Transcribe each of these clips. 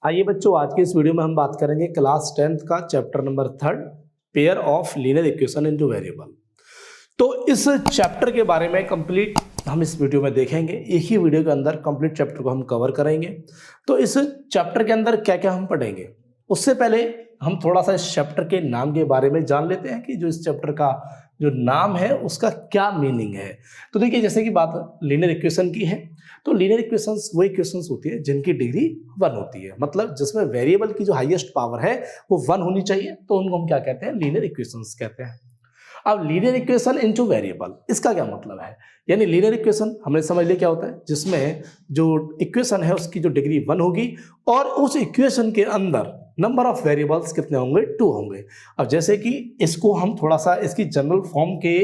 आइए बच्चों, आज के इस वीडियो में हम बात करेंगे क्लास 10th का chapter number 3 pair of linear equation into variable. तो इस चैप्टर के बारे में कंप्लीट हम इस वीडियो में देखेंगे। एक ही वीडियो के अंदर कंप्लीट चैप्टर को हम कवर करेंगे। तो इस चैप्टर के अंदर क्या क्या हम पढ़ेंगे, उससे पहले हम थोड़ा सा इस चैप्टर के नाम के बारे में जान लेते हैं कि जो इस चैप्टर का जो नाम है उसका क्या मीनिंग है। तो देखिए, जैसे कि बात लीनियर इक्वेशन की है, तो लीनियर इक्वेशंस वो इक्वेशंस होती है जिनकी डिग्री 1 होती है, मतलब जिसमें वेरिएबल की जो हाईएस्ट पावर है वो 1 होनी चाहिए, तो उनको हम क्या कहते हैं, लीनियर इक्वेशंस कहते हैं। अब लीनियर इक्वेशन इनटू वेरिएबल, इसका क्या मतलब है? यानी लीनियर इक्वेशन हमने समझ लिया क्या होता है, जिसमें जो इक्वेशन है उसकी जो डिग्री 1 होगी और उस इक्वेशन के अंदर नंबर ऑफ वेरिएबल्स कितने होंगे, 2 होंगे। अब जैसे कि इसको हम थोड़ा सा इसकी जनरल फॉर्म के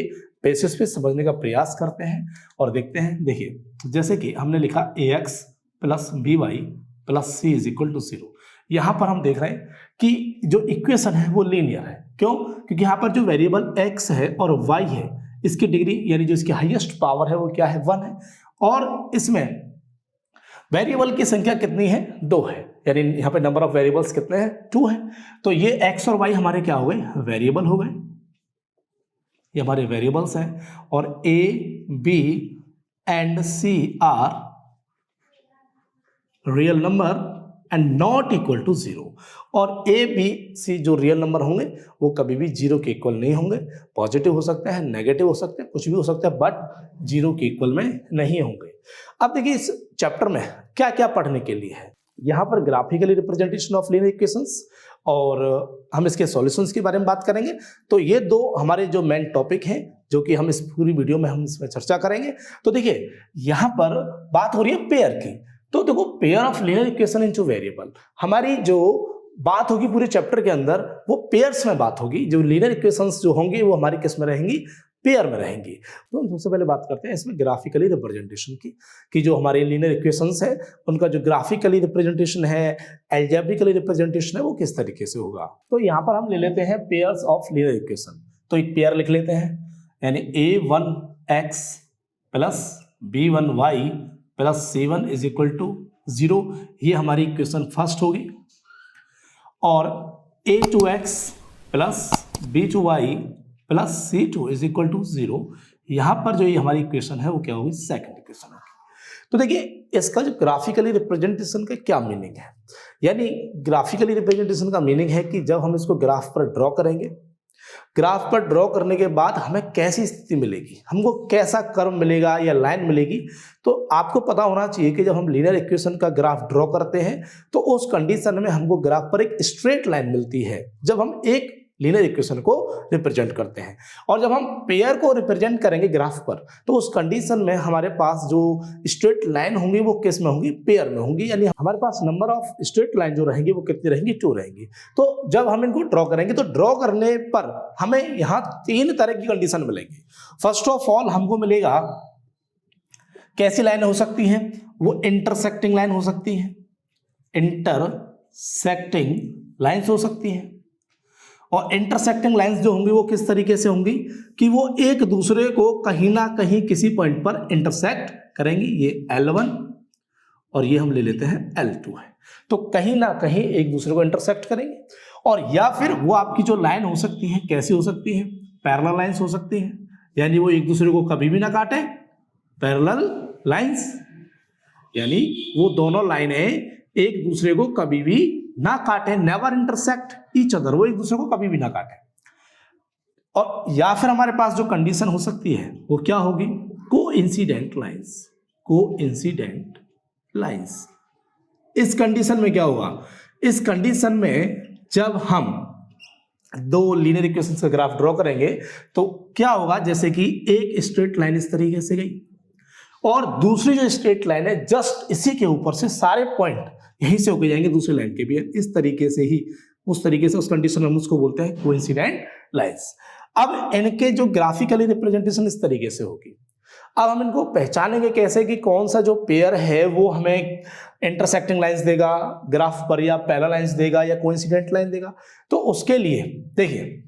बेसिस पे समझने का प्रयास करते हैं और देखते हैं। देखिए, जैसे कि हमने लिखा ax plus b y plus c is equal to 0। यहाँ पर हम देख रहे हैं कि जो इक्वेशन है वो लीनियर है। क्यों? क्योंकि यहाँ पर जो वेरिएबल x है और y है, इसकी डिग्री यानी जो इसकी हाईएस्ट पावर है वो क्या है, 1 है, और इसमें वेरिएबल की संख्या कितनी है, 2 है, यानी यहाँ पे नंबर ऑफ वेरिएबल्स कितने हैं, 2 है। तो ये x और y हमारे क्या हो गए, वेरिएबल हो गए, ये हमारे वेरिएबल्स हैं। और a, b and c are real number and not equal to 0। और a, b, c जो रियल नंबर होंगे वो कभी भी 0 के इक्वल नहीं होंगे। पॉजिटिव हो सकते हैं, नेगेटिव हो सकते हैं, कुछ भी हो सकता है, बट 0 के इक्वल में नहीं होंगे। अब देखिए, इस चैप्टर में क्या क्या पढ़ने के लिए है। यहाँ पर graphically representation of linear equations और हम इसके सॉल्यूशंस के बारे में बात करेंगे। तो ये 2 हमारे जो मेन टॉपिक हैं जो कि हम इस पूरी वीडियो में हम इसमें चर्चा करेंगे। तो देखिए, यहाँ पर बात हो रही है पेयर की। तो देखो, pair of linear equation into variable, हमारी जो बात होगी पूरे चैप्टर के अंदर वो पेयर्स में बात होगी। जो लीनियर इक्वेशंस जो होंगी वो हमारी किस में रहेंगी, पेयर में रहेंगी। तो हम सबसे पहले बात करते हैं इसमें ग्राफिकली रिप्रेजेंटेशन की, कि जो हमारे लीनियर इक्वेशंस है उनका जो ग्राफिकली रिप्रेजेंटेशन है, एल्जेब्रिकली रिप्रेजेंटेशन है, वो किस तरीके से होगा। तो यहाँ पर हम ले लेते हैं पेयर्स ऑफ लीनियर इक्वेशन। तो एक पेयर लिख लेते हैं, यानी a1x plus b1y plus c1 is equal to 0। ये हमारी इक्वेशन फर्स्ट होगी। और a2x plus b2y plus c2 is equal to 0, यहाँ पर जो ये हमारी इक्वेशन है वो क्या होगी, सेकंड इक्वेशन होगी। तो देखिए, इसका जो ग्राफिकली रिप्रेजेंटेशन का क्या मीनिंग है, यानी ग्राफिकली रिप्रेजेंटेशन का मीनिंग है कि जब हम इसको ग्राफ पर ड्रॉ करेंगे, ग्राफ पर ड्रॉ करने के बाद हमें कैसी स्थिति मिलेगी, हमको कैसा कर्व मिलेगा या लाइन मिलेगी। तो आपको पता होना चाहिए कि जब हम लीनियर इक्वेशन का ग्राफ ड्रॉ करते हैं तो उस कंडीशन में हमको ग्राफ पर एक स्ट्रेट लाइन मिलती है जब हम एक लीनियर इक्वेशन को रिप्रेजेंट करते हैं। और जब हम पेयर को रिप्रेजेंट करेंगे ग्राफ पर, तो उस कंडीशन में हमारे पास जो स्ट्रेट लाइन होंगी वो किस में होंगी, पेयर में होंगी, यानी हमारे पास नंबर ऑफ स्ट्रेट लाइन जो रहेंगी वो कितनी रहेंगी, 2 रहेंगी। तो जब हम इनको ड्रॉ करेंगे तो ड्रॉ करने पर हमें यहाँ 3 तरह की कंडीशन मिलेंगी। फर्स्ट ऑफ ऑल हमको मिलेगा, कैसी लाइन हो सकती है, वो इंटरसेक्टिंग लाइन हो सकती है, इंटरसेक्टिंग लाइन्स हो सकती हैं। और इंटरसेक्टिंग लाइंस जो होंगी वो किस तरीके से होंगी कि वो एक दूसरे को कहीं ना कहीं किसी पॉइंट पर इंटरसेक्ट करेंगी। ये L1 और ये हम ले लेते हैं L2 है, तो कहीं ना कहीं एक दूसरे को इंटरसेक्ट करेंगे। और या फिर वो आपकी जो लाइन हो सकती है, कैसी हो सकती है, पैरेलल लाइंस हो सकती हैं, यानी वो एक दूसरे को कभी भी ना काटे, पैरेलल लाइंस, यानी वो दोनों लाइनें एक दूसरे को कभी भी ना काटे, नेवर इंटरसेक्ट ईच अदर, वो एक दूसरे को कभी भी ना काटे। और या फिर हमारे पास जो कंडीशन हो सकती है वो क्या होगी, कोइंसिडेंट लाइंस, कोइंसिडेंट लाइंस। इस कंडीशन में क्या होगा, इस कंडीशन में जब हम 2 लीनियर इक्वेशंस का ग्राफ ड्रॉ करेंगे तो क्या होगा, जैसे कि एक स्ट्रेट लाइन इस तरीके से गई और दूसरी जो स्ट्रेट लाइन है जस्ट इसी के ऊपर से सारे पॉइंट यहीं से होके जाएंगे दूसरी लाइन के भी, इस तरीके से ही, उस तरीके से उस कंडीशन में हम उसको बोलते हैं कोइंसिडेंट लाइंस। अब इनके जो ग्राफिकली रिप्रेजेंटेशन इस तरीके से होगी। अब हम इनको पहचानेंगे कैसे कि कौन सा जो पेयर है वो हमें इंटरसेक्टिंग लाइंस देगा ग्राफ पर, या पैरेलल लाइंस देगा, या कोइंसिडेंट लाइन देगा। तो उसके लिए देखिए,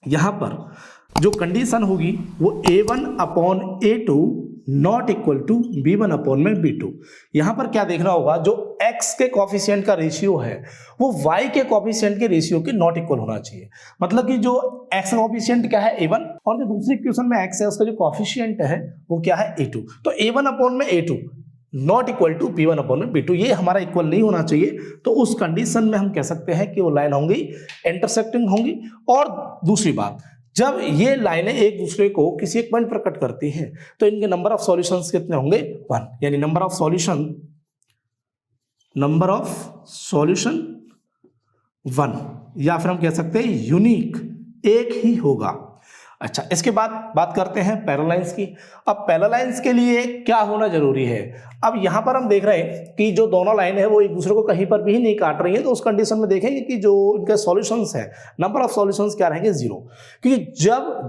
यहाँ पर जो कंडीशन होगी वो a1 upon a2 not equal to b1 upon में b2। यहां पर क्या देखना होगा, जो x के कॉफिशिएंट का रेशियो है वो y के कॉफिशिएंट के रेशियो के नॉट इक्वल होना चाहिए। मतलब कि जो x का कॉफिशिएंट क्या है a1 और जो दूसरी इक्वेशन में x है उसका जो कॉफिशिएंट है वो क्या है a2। तो a1 अपॉन में a2 not equal to b1 upon में b2, ये हमारा इक्वल नहीं होना चाहिए। तो उस कंडीशन में हम कह सकते हैं कि वो लाइन होंगी इंटरसेक्टिंग होंगी। और दूसरी बात, जब ये लाइनें एक दूसरे को किसी एक पॉइंट पर कट करती हैं तो इनके नंबर ऑफ सॉल्यूशंस कितने होंगे, 1, यानी नंबर ऑफ सॉल्यूशन 1, या फिर हम कह सकते हैं यूनिक, एक ही होगा। अच्छा, इसके बाद बात करते हैं पैरेलल लाइंस की। अब पैरेलल लाइंस के लिए क्या होना जरूरी है, अब यहां पर हम देख रहे हैं कि जो दोनों लाइन है वो एक दूसरे को कहीं पर भी नहीं काट रही है। तो उस कंडीशन में देखेंगे कि जो इनके सॉल्यूशंस है, नंबर ऑफ सॉल्यूशंस क्या रहेंगे, 0, क्योंकि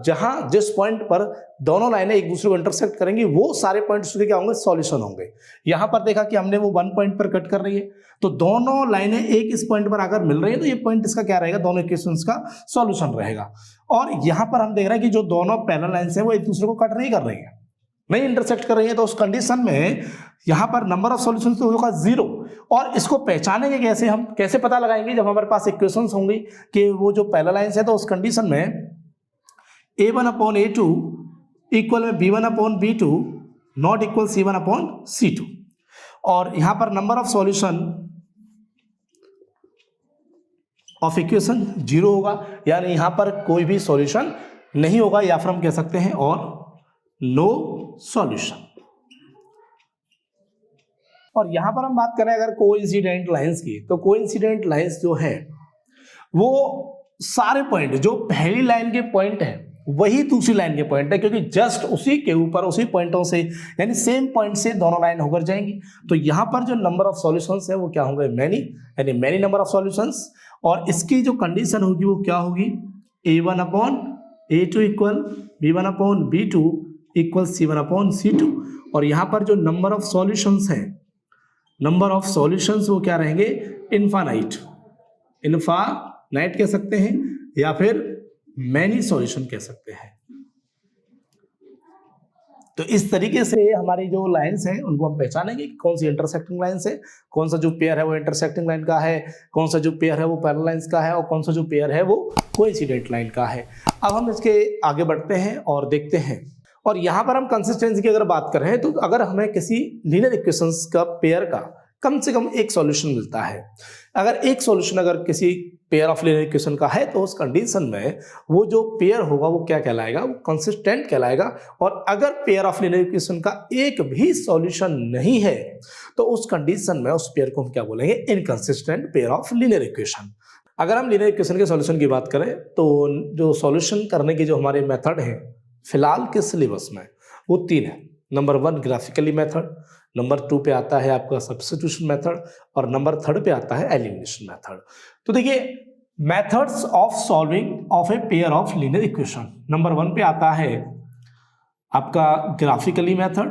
जहां जिस पॉइंट पर दोनों लाइनें एक दूसरे को इंटरसेक्ट करेंगी वो सारे पॉइंट्स के क्या होंगे, सॉल्यूशन होंगे। यहां पर देखा कि हमने वो 1 पॉइंट पर कट कर रही है, तो दोनों लाइनें एक इस पॉइंट पर आकर मिल रही है तो ये पॉइंट इसका क्या रहेगा, दोनों इक्वेशंस का सॉल्यूशन रहेगा। और यहां पर हम देख रहे हैं कि जो दोनों पैरेलल लाइंस हैं वो एक दूसरे को कट नहीं कर रही है, नहीं इंटरसेक्ट कर रही है। तो उस कंडीशन में यहां पर नंबर ऑफ सॉल्यूशंस तो होगा 0। और इसको पहचानेंगे कैसे, हम कैसे पता लगाएंगे, जब हमारे पास इक्वेशंस होंगी कि वो जो पैरेलल लाइंस है, तो उस कंडीशन में a1 अपॉन a2 इक्वल में b1 upon b2 not equal c1 upon c2। और यहां पर number of solution of equation 0 होगा, यानी यहां पर कोई भी सॉल्यूशन नहीं होगा, या फिर हम कह सकते हैं और नो सॉल्यूशन। और यहां पर हम बात करें अगर कोइंसिडेंट लाइंस की, तो कोइंसिडेंट लाइंस जो है वो सारे पॉइंट, जो पहली लाइन के पॉइंट है वही दूसरी लाइन के पॉइंट है, क्योंकि जस्ट उसी के ऊपर उसी पॉइंटों से, यानी सेम पॉइंट से दोनों लाइन होकर जाएंगी। तो यहां पर जो नंबर ऑफ सॉल्यूशंस है वो क्या होंगे, मैनी, यानी मैनी नंबर ऑफ सॉल्यूशंस। और इसकी जो कंडीशन होगी वो क्या होगी, a1 upon a2 equal b1 upon b2 equal c1 upon c2। और यहां पर जो नंबर ऑफ सॉल्यूशंस है, नंबर ऑफ सॉल्यूशंस वो क्या रहेंगे, इनफाइनाइट कह सकते हैं, या फिर मैनी सॉल्यूशन कह सकते हैं। तो इस तरीके से हमारी जो लाइंस हैं उनको हम पहचानेंगे कि कौन सी इंटरसेक्टिंग लाइंस है, कौन सा जो पेयर है वो इंटरसेक्टिंग लाइन का है, कौन सा जो पेयर है वो पैरेलल लाइंस का है, और कौन सा जो पेयर है वो कोइंसिडेंट लाइन का है। अब हम इसके आगे बढ़ते हैं और देखते हैं। और यहाँ पर हम कंसिस्टेंसी की अगर बात करें तो अगर हमें किसी लीनियर इक्वेशंस का पेयर का कम से कम एक सॉल्यूशन मिलता है, अगर एक सॉल्यूशन अगर किसी पेयर ऑफ लीनियर इक्वेशन का है, तो उस कंडीशन में वो जो पेयर होगा वो क्या कहलाएगा, वो कंसिस्टेंट कहलाएगा। और अगर पेयर ऑफ लीनियर इक्वेशन का एक भी सॉल्यूशन नहीं है तो उस कंडीशन में उस पेयर को हम क्या बोलेंगे, inconsistent pair of linear equation. अगर हम लीनियर इक्वेशन के सॉल्यूशन की बात करें तो जो सॉल्यूशन करने के जो हमारे मेथड हैं फिलहाल के सिलेबस में वो 3 है। नंबर 1 ग्राफिकली मेथड, नंबर 2 पे आता है आपका सब्स्टिट्यूशन मेथड, और नंबर 3 पे आता है एलिमिनेशन मेथड। तो देखिए methods of solving of a pair of linear equation, number 1 पे आता है आपका ग्राफिकली मेथड,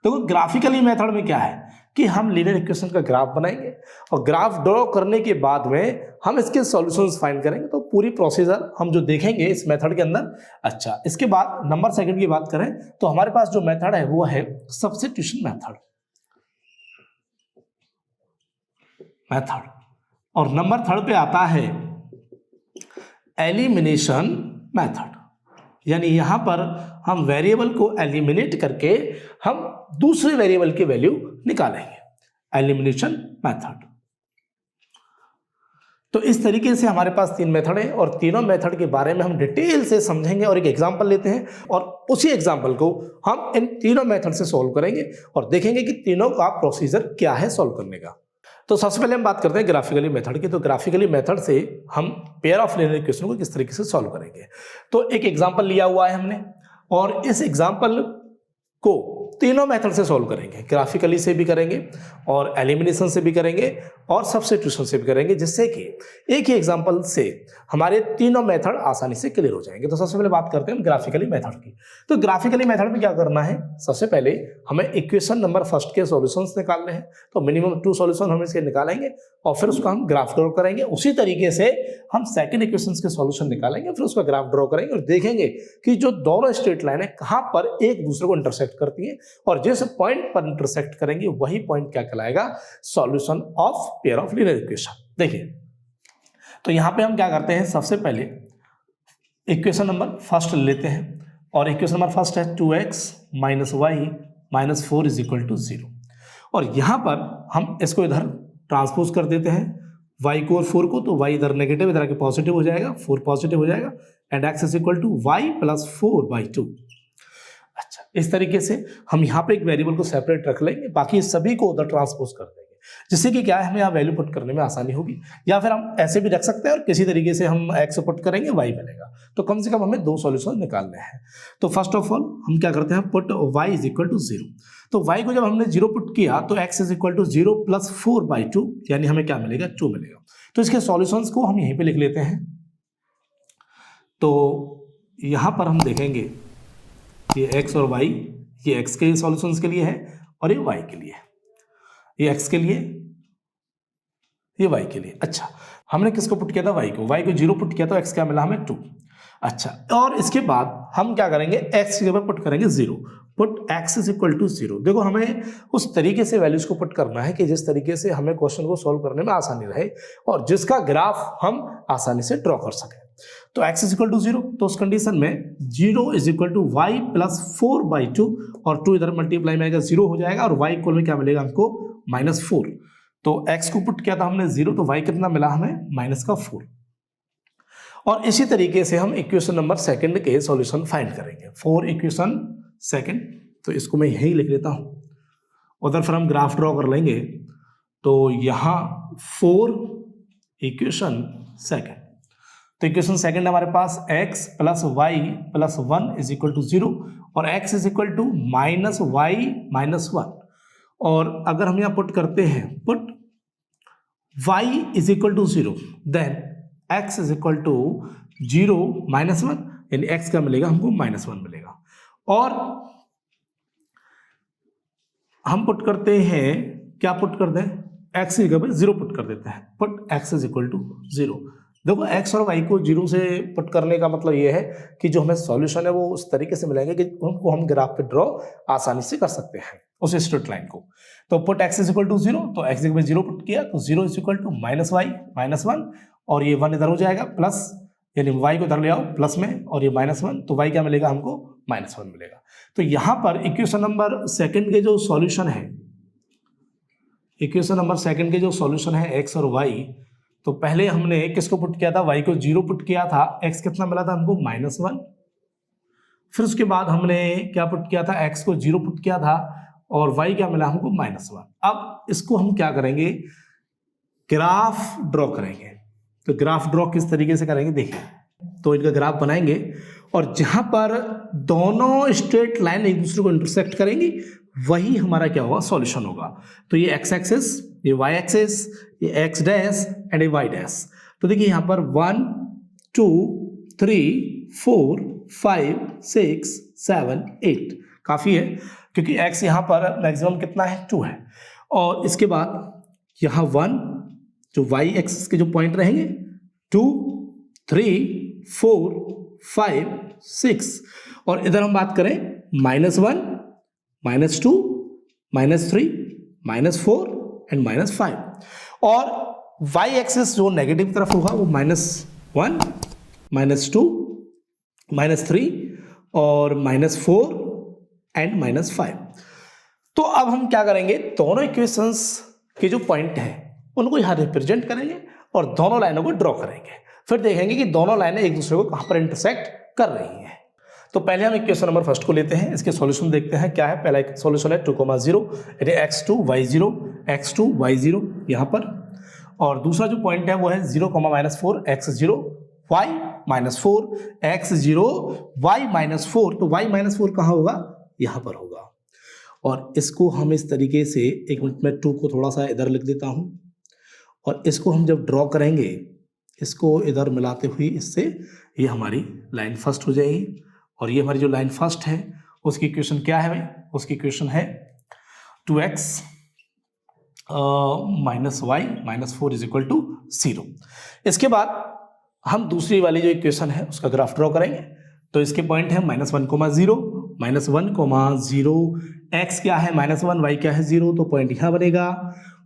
देखो ग्राफिकली मेथड में क्या है कि हम लीनियर इक्वेशन का ग्राफ बनाएंगे और ग्राफ ड्रॉ करने के बाद में हम इसके सॉल्यूशंस फाइंड करेंगे। तो पूरी प्रोसीजर हम जो देखेंगे इस मेथड के अंदर। अच्छा, इसके बाद नंबर 2 की बात करें तो हमारे पास जो मेथड है वो है सब्स्टिट्यूशन मेथड, और नंबर 3 पे आता है एलिमिनेशन मेथड, यानी यहां पर हम वेरिएबल को एलिमिनेट करके हम दूसरे वेरिएबल की वैल्यू निकालेंगे, एलिमिनेशन मेथड। तो इस तरीके से हमारे पास 3 मेथड है और तीनों मेथड के बारे में हम डिटेल से समझेंगे और एक एग्जांपल लेते हैं और उसी एग्जांपल को हम इन तीनों मेथड से सॉल्व करेंगे और देखेंगे कि तीनों का प्रोसीजर क्या है सॉल्व करने का। तो सबसे पहले हम बात करते हैं ग्राफिकली मेथड की। तो ग्राफिकली मेथड से हम पेयर ऑफ लीनियर इक्वेशन को किस तरीके से सॉल्व करेंगे। तो एक एग्जांपल लिया हुआ है हमने और इस एग्जांपल को तीनों मेथड से सॉल्व करेंगे, ग्राफिकली से भी करेंगे और एलिमिनेशन से भी करेंगे और सब्स्टिट्यूशन से भी करेंगे, जिससे कि एक ही एग्जांपल से हमारे तीनों मेथड आसानी से क्लियर हो जाएंगे। तो सबसे पहले बात करते हैं ग्राफिकली मेथड की। तो ग्राफिकली मेथड में क्या करना है, सबसे पहले हमें इक्वेशन नंबर फर्स्ट के सॉल्यूशंस निकालने हैं। तो मिनिमम 2 सॉल्यूशन हम इसके निकालेंगे और फिर उसका हम ग्राफ ड्रॉ करेंगे। उसी तरीके से हम सेकंड इक्वेशन के सॉल्यूशन निकालेंगे, फिर उसका ग्राफ ड्रॉ करेंगे और देखेंगे कि जो दोनों स्ट्रेट लाइन है कहां पर एक दूसरे को इंटरसेक्ट करती है, और जिस पॉइंट पर इंटरसेक्ट करेंगे वही पॉइंट क्या कहलाएगा, solution of pair of linear equation. देखिए, तो यहां पे हम क्या करते हैं, सबसे पहले इक्वेशन नंबर फर्स्ट लेते हैं और इक्वेशन नंबर फर्स्ट है 2x minus y minus 4 is equal to 0। और यहां पर हम इसको इधर ट्रांसपोज कर देते हैं y को और 4 को, तो y इधर नेगेटिव इधर आके पॉजिटिव हो जाएगा, 4 पॉजिटिव हो जाएगा and x is equal to y plus 4/2। अच्छा, इस तरीके से हम यहाँ पे एक वेरिएबल को सेपरेट रख लेंगे, बाकी सभी को उधर ट्रांसपोज कर देंगे, जिससे कि क्या है, हमें यहाँ वैल्यू पुट करने में आसानी होगी। या फिर हम ऐसे भी रख सकते हैं और किसी तरीके से हम x पुट करेंगे, y मिलेगा। तो कम से कम हमें 2 सॉल्यूशन निकालने हैं। तो फर्स्ट ऑफ ऑल हम क्या करते हैं, put y is equal to 0। तो y को जब हमने 0 पुट किया तो x is equal to 0 plus 4/2, यानी हमें क्या मिलेगा, 2 मिलेगा। तो इसके सॉल्यूशंस को हम यहीं पे लिख लेते हैं। तो यहां पर हम देखेंगे ये x और y, ये x के सॉल्यूशंस के लिए है और ये y के लिए है, ये x के लिए, ये y के लिए। अच्छा, हमने किसको पुट किया था, y को 0 पुट किया तो x क्या मिला हमें, 2। अच्छा, और इसके बाद हम क्या करेंगे, x की जगह पुट करेंगे 0, put x is equal to 0। देखो, हमें उस तरीके से वैल्यूज को पुट करना है कि जिस तरीके से हमें क्वेश्चन को सॉल्व करने में आसानी रहे और जिसका ग्राफ हम आसानी से ड्रॉ कर सकें। तो x इज इक्वल टू 0, तो उस कंडीशन में 0 is equal to y plus 4/2 और 2 इधर मल्टीप्लाई में आएगा, 0 हो जाएगा और y इक्वल में क्या मिलेगा हमको, -4। तो x को पुट किया था हमने 0, तो y कितना मिला हमें, -4। और इसी तरीके से हम इक्वेशन नंबर सेकंड के सॉल्यूशन फाइंड करेंगे, 4 इक्वेशन सेकंड। तो इसको मैं यहीं लिख लेता हूं, उधर फिर हम ग्राफ ड्रॉ कर लेंगे। तो यहां 4 इक्वेशन सेकंड, तो इक्वेशन सेकंड हमारे पास x plus y plus 1 is equal to 0 और x is equal to minus y minus 1। और अगर हम यहाँ पुट करते हैं, put y is equal to 0, then x is equal to 0 minus 1, यानी x का मिलेगा हमको -1 मिलेगा। और हम पुट करते हैं, क्या पुट कर दें, x की जगह पे 0 पुट कर देते हैं, put x is equal to 0। देखो, x और y को 0 से पुट करने का मतलब ये है कि जो हमें सॉल्यूशन है वो उस तरीके से मिलेंगे कि उनको हम ग्राफ पे ड्रॉ आसानी से कर सकते हैं, उस स्ट्रेट लाइन को। तो put x is equal to 0, तो x की जगह 0 पुट किया तो 0 is equal to minus y minus 1 और ये 1 इधर हो जाएगा प्लस, यानी y को इधर ले आओ प्लस में और ये -1, तो y क्या मिलेगा हमको, -1 मिलेगा। तो यहां पर इक्वेशन नंबर सेकंड के जो सॉल्यूशन है, इक्वेशन नंबर सेकंड के जो सॉल्यूशन है x और y, तो पहले हमने किसको पुट किया था, y को 0 पुट किया था, x कितना मिला था हमको, -1। फिर उसके बाद हमने क्या पुट किया था, x को 0 पुट किया था और y क्या मिला हमको, -1। अब इसको हम क्या करेंगे, ग्राफ ड्रॉ करेंगे। तो ग्राफ ड्रॉ किस तरीके से करेंगे, देखिए, तो इनका ग्राफ बनाएंगे और जहां पर दोनों स्ट्रेट लाइन एक दूसरे को इंटरसेक्ट करेंगी वही हमारा क्या होगा, सॉल्यूशन होगा। तो ये x एक्सिस, ये y एक्सिस, ये x डैश एंड ये y डैश। तो देखिए यहाँ पर 1 2 3 4 5 6 7 8 काफी है, क्योंकि x यहाँ पर मैक्सिमम कितना है, 2 है। और इसके बाद यहाँ 1 जो y एक्सिस के जो पॉइंट रहेंगे, 2 3 4 5 6, और इधर हम बात करें -1 -2 -3 -4 एंड -5। और y एक्सिस जो नेगेटिव तरफ होगा वो -1 -2 -3 और -4 एंड -5। तो अब हम क्या करेंगे, दोनों इक्वेशंस के जो पॉइंट हैं उनको यहाँ रिप्रेजेंट करेंगे और दोनों लाइनों को ड्रॉ करेंगे। फिर देखेंगे कि दोनों लाइनें एक दूसरे को कहाँ पर इंटरसेक्ट कर रही हैं। तो पहले हम इक्वेशन नंबर फर्स्ट को लेते हैं, इसके सॉल्यूशन देखते हैं क्या है। पहला एक सॉल्यूशन है 2,0, यानी x2 y0 x2 y0 यहाँ पर, और दूसरा जो पॉइंट है वो है 0, -4 x0 y -4 x0 y -4। तो y -4 कहाँ होगा, यहाँ पर होगा। और इसको हम इस तरीके से, एक मिनट में 2 को थोड़ा सा इधर लिख देता हूँ, और इसको हम जब ड्रॉ करेंगे, इसको इधर मिलाते हुए इससे ये हमारी लाइन फर्स्ट हो जाएगी। और ये हमारी जो लाइन फर्स्ट है उसकी इक्वेशन क्या है भाई? उसकी इक्वेशन है 2x minus y minus 4 is equal to 0। इसके बाद हम दूसरी वाली जो इक्वेशन है उसका ग्राफ ड्रॉ करेंगे। तो इसके पॉइंट है -1, 0, -1, 0, x क्या है -1, y क्या है 0, तो पॉइंट यहाँ बनेगा।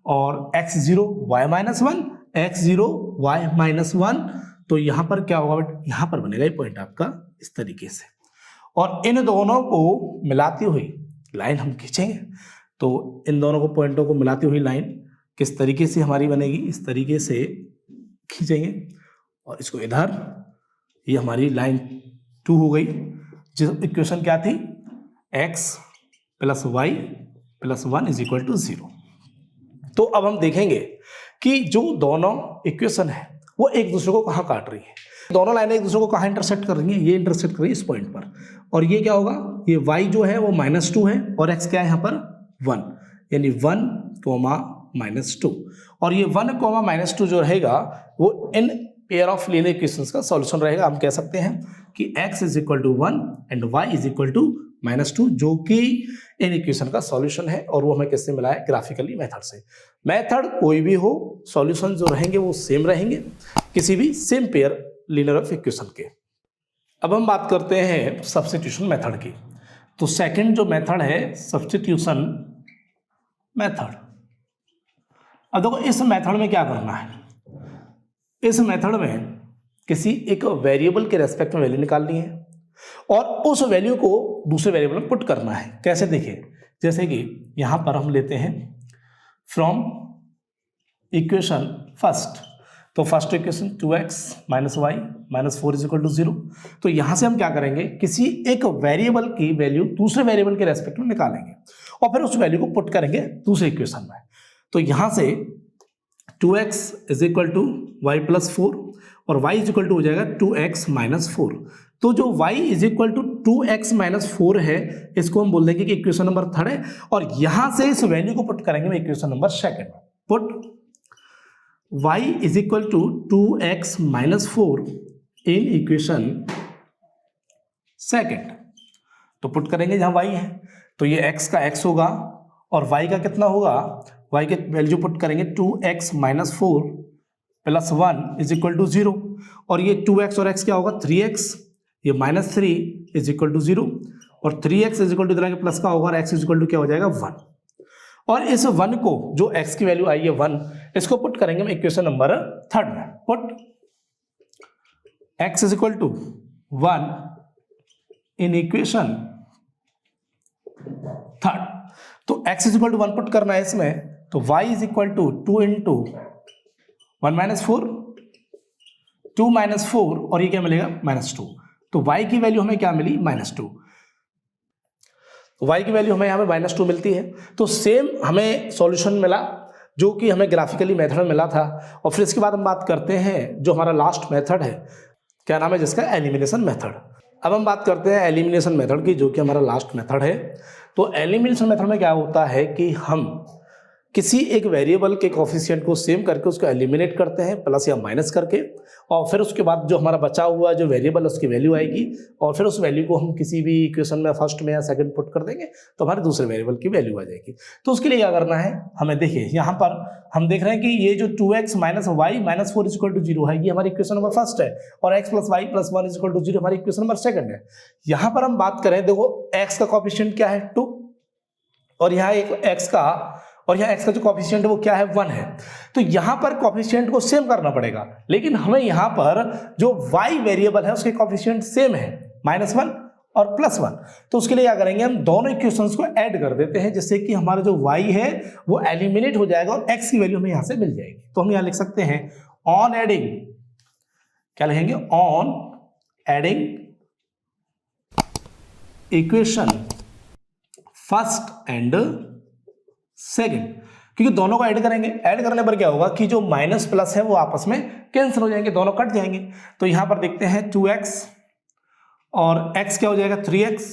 और x0 y -1, x0 y -1, तो यहाँ पर क्या होगा बेटा? यहाँ पर बनेगा ये पॉइंट आपका इस तरीके से। और इन दोनों को मिलाती हुई लाइन हम खींचेंगे। तो इन दोनों को पॉइंटों को मिलाती हुई लाइन किस तरीके से हमारी बनेगी? इस तरीके से खींचेंगे और इसको इधर, ये हमारी लाइन 2 हो गई। जिस इक्वेशन क्या थी? x + y + 1 is equal to 0। तो अब हम देखेंगे कि जो दोनों इक्वेशन है वो एक दूसरे को कहाँ काट रही है। दोनों लाइनें एक दूसरे को कहाँ इंटरसेक्ट कर रही हैं? ये इंटरसेक्ट कर रही है इस पॉइंट पर। और ये क्या होगा? ये y जो है वो -2 है और x क्या है यहाँ पर? 1, यानी 1, -2। और ये 1, -2 जो रहेगा वो in pair of linear equations का सॉल्यूशन रहेगा। हम कह सकते हैं कि x = 1 एंड y = -2, जो कि इन इक्वेशन का सॉल्यूशन है। और वो हमें किससे मिला है? ग्राफिकली मेथड से। मेथड कोई भी हो, सॉल्यूशन जो रहेंगे वो सेम रहेंगे किसी भी same pair linear of equation के। अब हम बात करते हैं सब्स्टिट्यूशन मेथड की। तो सेकंड जो मेथड है सब्स्टिट्यूशन मेथड। अब देखो इस मेथड में क्या करना है? इस मेथड में किसी एक वेरिएबल के रेस्पेक्ट में वैल्यू निकालनी है और उस वैल्यू को दूसरे वेरिएबल में पुट करना है। कैसे? देखिए, जैसे कि यहां पर हम लेते हैं फ्रॉम इक्वेशन फर्स्ट। तो first equation 2x - y - 4 is equal to 0। तो यहां से हम क्या करेंगे? किसी एक वेरिएबल की वैल्यू दूसरे वेरिएबल के रेस्पेक्ट में निकालेंगे और फिर उस वैल्यू को पुट करेंगे दूसरे इक्वेशन में। तो यहां से 2x is equal to y + 4 और y इज इक्वल टू हो जाएगा 2x - 4। तो जो y is equal to 2x - 4 है, इसको हम बोल देंगे कि इक्वेशन नंबर 3 है। और यहां से इस वैल्यू को पुट करेंगे इक्वेशन नंबर 2 में। Put y is equal to 2x - 4 in equation 2। तो पुट करेंगे जहां y है, तो ये x का x होगा और y का कितना होगा? y के वैल्यू पुट करेंगे 2x - 4 + 1 इज इक्वल टू 0। और ये 2x और x क्या होगा? 3x, ये -3 इज इक्वल टू 0 और 3x इज इक्वल टू इधर आगे प्लस का होगा और x इज इक्वल टू क्या हो जाएगा? 1। और इस 1 को, जो x की वैल्यू आई है 1, इसको पुट करेंगे हम इक्वेशन नंबर 3 में। Put x is equal to 1 in equation 3। तो x is equal to 1 put करना है इसमें, तो y इज इक्वल टू 2 × 1 - 4, 2 - 4 और ये क्या मिलेगा? -2। तो y की वैल्यू हमें क्या मिली? -2। y की वैल्यू हमें यहाँ पे -2 मिलती है। तो सेम हमें सॉल्यूशन मिला जो कि हमें ग्राफिकली मेथड में मिला था। और फिर इसके बाद हम बात करते हैं जो हमारा लास्ट मेथड है, क्या नाम है जिसका? Elimination method. अब हम बात करते हैं एलिमिनेशन मेथड की, जो कि हमारा लास्ट मेथड है। तो एलिमिनेशन मेथड में क्या होता है कि हम किसी एक वेरिएबल के कोफिशिएंट को सेम करके उसको एलिमिनेट करते हैं, प्लस या माइनस करके, और फिर उसके बाद जो हमारा बचा हुआ जो वेरिएबल उसकी वैल्यू आएगी और फिर उस वैल्यू को हम किसी भी इक्वेशन में फर्स्ट में या सेकंड पुट कर देंगे तो हमारे दूसरे वेरिएबल की वैल्यू आ जाएगी। तो उसके लिए क्या करना है हमें? देखिए यहाँ पर हम देख रहे हैं कि ये जो 2x - y - 4 is equal to 0 है, ये हमारी इक्वेशन नंबर फर्स्ट है, और x + y + 1 is equal to 0 हमारी इक्वेशन नंबर सेकंड है। यहाँ पर हम बात करें, देखो x का कोफिशिएंट क्या है? 2, और यहाँ एक x का, और यहाँ x का जो कोफिशिएंट है वो क्या है? 1 है। तो यहाँ पर कोफिशिएंट को सेम करना पड़ेगा, लेकिन हमें यहाँ पर जो y वेरिएबल है उसके कोफिशिएंट सेम है, -1 और +1। तो उसके लिए क्या करेंगे? हम दोनों इक्वेशंस को ऐड कर देते हैं, जिससे कि हमारा जो y है वो एलिमिनेट हो जाएगा और x की वैल्यू हमें यहाँ से मिल जाएगी। तो हम यहाँ लिख सकते हैं ऑन एडिंग, क्या लिखेंगे? On adding equation first and second, क्योंकि दोनों को ऐड करेंगे। ऐड करने पर क्या होगा कि जो माइनस प्लस है वो आपस में कैंसिल हो जाएंगे, दोनों कट जाएंगे। तो यहां पर देखते हैं 2x और x क्या हो जाएगा? 3x,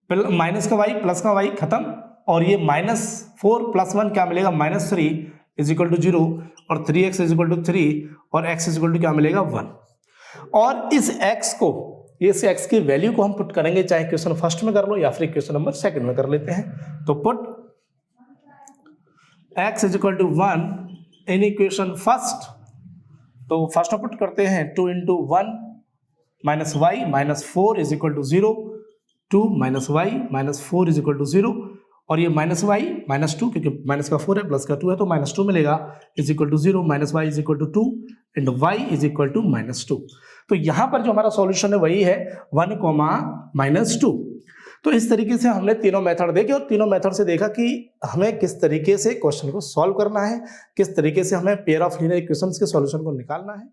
माइनस का y प्लस का y खत्म, और ये -4 + 1 क्या मिलेगा, -3 = 0 और 3x = 3 और x = क्या मिलेगा 1। और इस x को, इस x की वैल्यू को हम पुट करेंगे, चाहे क्वेश्चन फर्स्ट में कर लो या फिर क्वेश्चन नंबर सेकंड में कर लेते हैं। तो put x = 1 in equation first, तो फर्स्ट में पुट करते हैं 2 × 1 - y -4 = 0, 2 - y -4 = 0 और ये -y -2 क्योंकि माइनस का 4 है प्लस का 2 है तो -2 मिलेगा = 0 -y = 2 एंड y = -2। तो यहाँ पर जो हमारा सॉल्यूशन है वही है 1, -2। तो इस तरीके से हमने तीनों मेथड देखे और तीनों मेथड से देखा कि हमें किस तरीके से क्वेश्चन को सॉल्व करना है, किस तरीके से हमें पेयर ऑफ लीनियर इक्वेशंस के सॉल्यूशन को निकालना है।